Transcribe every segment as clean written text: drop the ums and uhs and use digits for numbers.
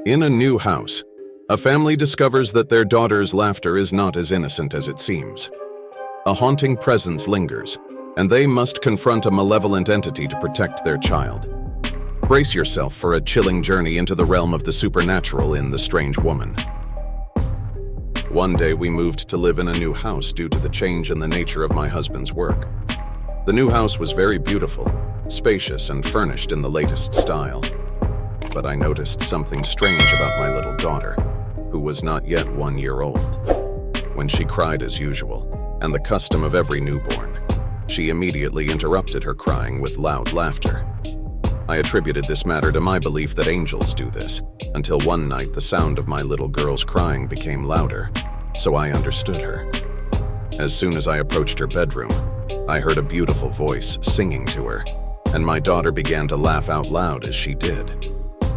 In a new house, a family discovers that their daughter's laughter is not as innocent as it seems. A haunting presence lingers, and they must confront a malevolent entity to protect their child. Brace yourself for a chilling journey into the realm of the supernatural in The Strange Woman. One day we moved to live in a new house due to the change in the nature of my husband's work. The new house was very beautiful, spacious, and furnished in the latest style. But I noticed something strange about my little daughter, who was not yet 1 year old. When she cried as usual, and the custom of every newborn, she immediately interrupted her crying with loud laughter. I attributed this matter to my belief that angels do this, until one night the sound of my little girl's crying became louder, so I understood her. As soon as I approached her bedroom, I heard a beautiful voice singing to her, and my daughter began to laugh out loud as she did.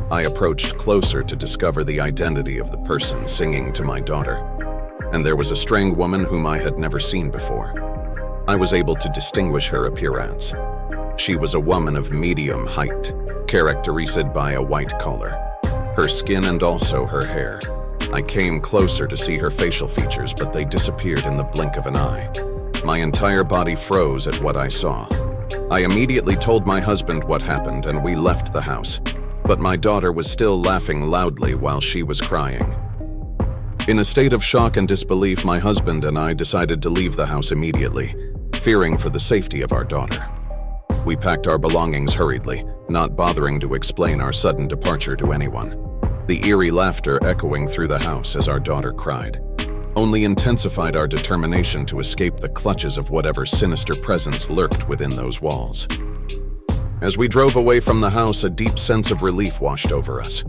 I approached closer to discover the identity of the person singing to my daughter, and there was a strange woman whom I had never seen before. I was able to distinguish her appearance. She was a woman of medium height, characterized by a white color, her skin and also her hair. I came closer to see her facial features, but they disappeared in the blink of an eye. My entire body froze at what I saw. I immediately told my husband what happened, and we left the house, but my daughter was still laughing loudly while she was crying. In a state of shock and disbelief, my husband and I decided to leave the house immediately, fearing for the safety of our daughter. We packed our belongings hurriedly, not bothering to explain our sudden departure to anyone. The eerie laughter echoing through the house as our daughter cried only intensified our determination to escape the clutches of whatever sinister presence lurked within those walls. As we drove away from the house, a deep sense of relief washed over us.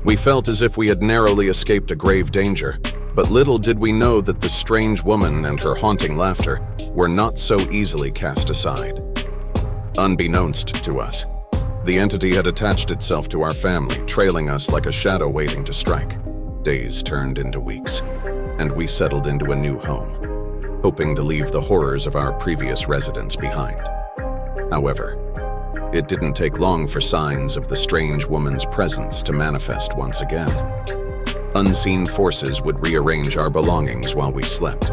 We felt as if we had narrowly escaped a grave danger, but little did we know that the strange woman and her haunting laughter were not so easily cast aside. Unbeknownst to us, the entity had attached itself to our family, trailing us like a shadow waiting to strike. Days turned into weeks, and we settled into a new home, hoping to leave the horrors of our previous residence behind. However, it didn't take long for signs of the strange woman's presence to manifest once again. Unseen forces would rearrange our belongings while we slept.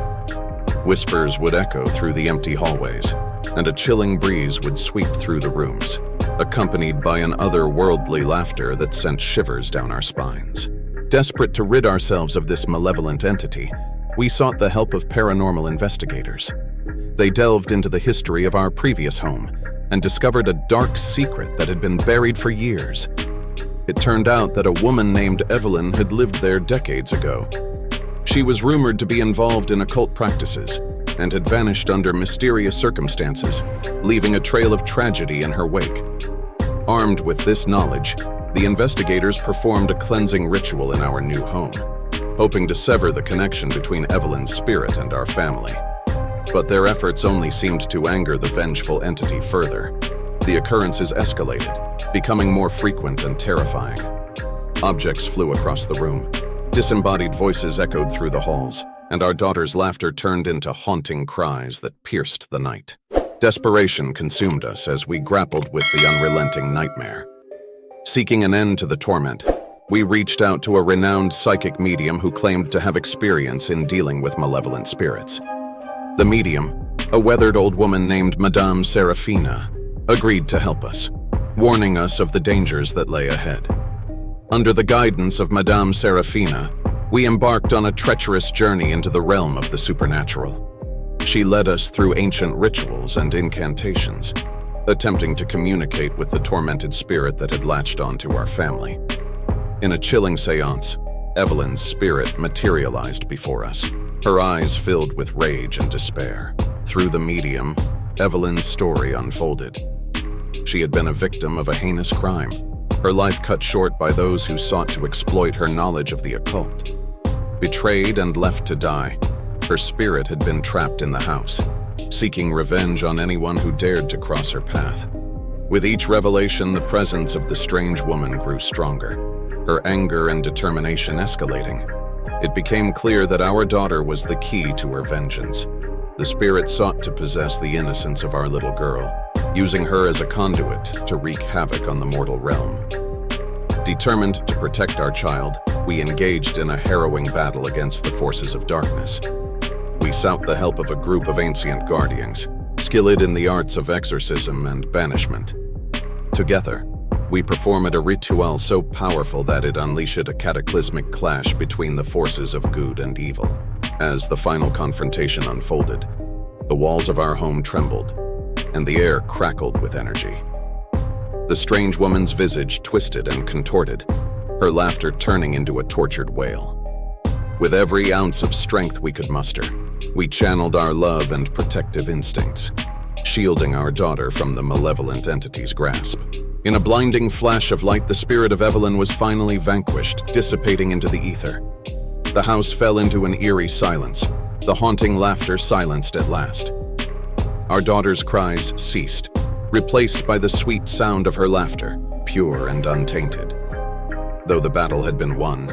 Whispers would echo through the empty hallways, and a chilling breeze would sweep through the rooms, accompanied by an otherworldly laughter that sent shivers down our spines. Desperate to rid ourselves of this malevolent entity, we sought the help of paranormal investigators. They delved into the history of our previous home and discovered a dark secret that had been buried for years. It turned out that a woman named Evelyn had lived there decades ago. She was rumored to be involved in occult practices and had vanished under mysterious circumstances, leaving a trail of tragedy in her wake. Armed with this knowledge, the investigators performed a cleansing ritual in our new home, hoping to sever the connection between Evelyn's spirit and our family. But their efforts only seemed to anger the vengeful entity further. The occurrences escalated, becoming more frequent and terrifying. Objects flew across the room, disembodied voices echoed through the halls, and our daughter's laughter turned into haunting cries that pierced the night. Desperation consumed us as we grappled with the unrelenting nightmare. Seeking an end to the torment, we reached out to a renowned psychic medium who claimed to have experience in dealing with malevolent spirits. The medium, a weathered old woman named Madame Serafina, agreed to help us, warning us of the dangers that lay ahead. Under the guidance of Madame Serafina, we embarked on a treacherous journey into the realm of the supernatural. She led us through ancient rituals and incantations, attempting to communicate with the tormented spirit that had latched onto our family. In a chilling seance, Evelyn's spirit materialized before us, her eyes filled with rage and despair. Through the medium, Evelyn's story unfolded. She had been a victim of a heinous crime, her life cut short by those who sought to exploit her knowledge of the occult. Betrayed and left to die, her spirit had been trapped in the house, seeking revenge on anyone who dared to cross her path. With each revelation, the presence of the strange woman grew stronger, her anger and determination escalating. It became clear that our daughter was the key to her vengeance. The spirit sought to possess the innocence of our little girl, using her as a conduit to wreak havoc on the mortal realm. Determined to protect our child, we engaged in a harrowing battle against the forces of darkness. We sought the help of a group of ancient guardians, skilled in the arts of exorcism and banishment. Together, we performed a ritual so powerful that it unleashed a cataclysmic clash between the forces of good and evil. As the final confrontation unfolded, the walls of our home trembled, and the air crackled with energy. The strange woman's visage twisted and contorted, her laughter turning into a tortured wail. With every ounce of strength we could muster, we channeled our love and protective instincts, shielding our daughter from the malevolent entity's grasp. In a blinding flash of light, the spirit of Evelyn was finally vanquished, dissipating into the ether. The house fell into an eerie silence, the haunting laughter silenced at last. Our daughter's cries ceased, replaced by the sweet sound of her laughter, pure and untainted. Though the battle had been won,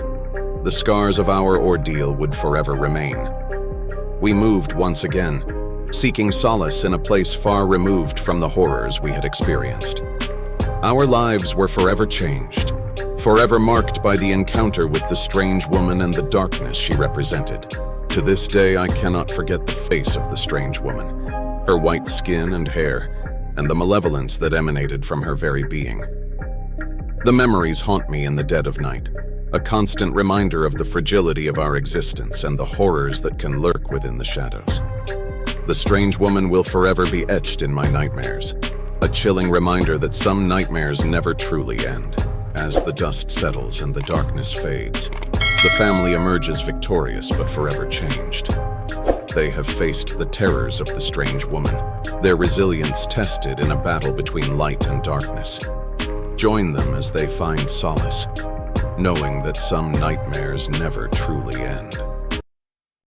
the scars of our ordeal would forever remain. We moved once again, seeking solace in a place far removed from the horrors we had experienced. Our lives were forever changed, forever marked by the encounter with the strange woman and the darkness she represented. To this day, I cannot forget the face of the strange woman, her white skin and hair, and the malevolence that emanated from her very being. The memories haunt me in the dead of night, a constant reminder of the fragility of our existence and the horrors that can lurk within the shadows. The strange woman will forever be etched in my nightmares, a chilling reminder that some nightmares never truly end. As the dust settles and the darkness fades, the family emerges victorious but forever changed. They have faced the terrors of the strange woman, their resilience tested in a battle between light and darkness. Join them as they find solace, knowing that some nightmares never truly end.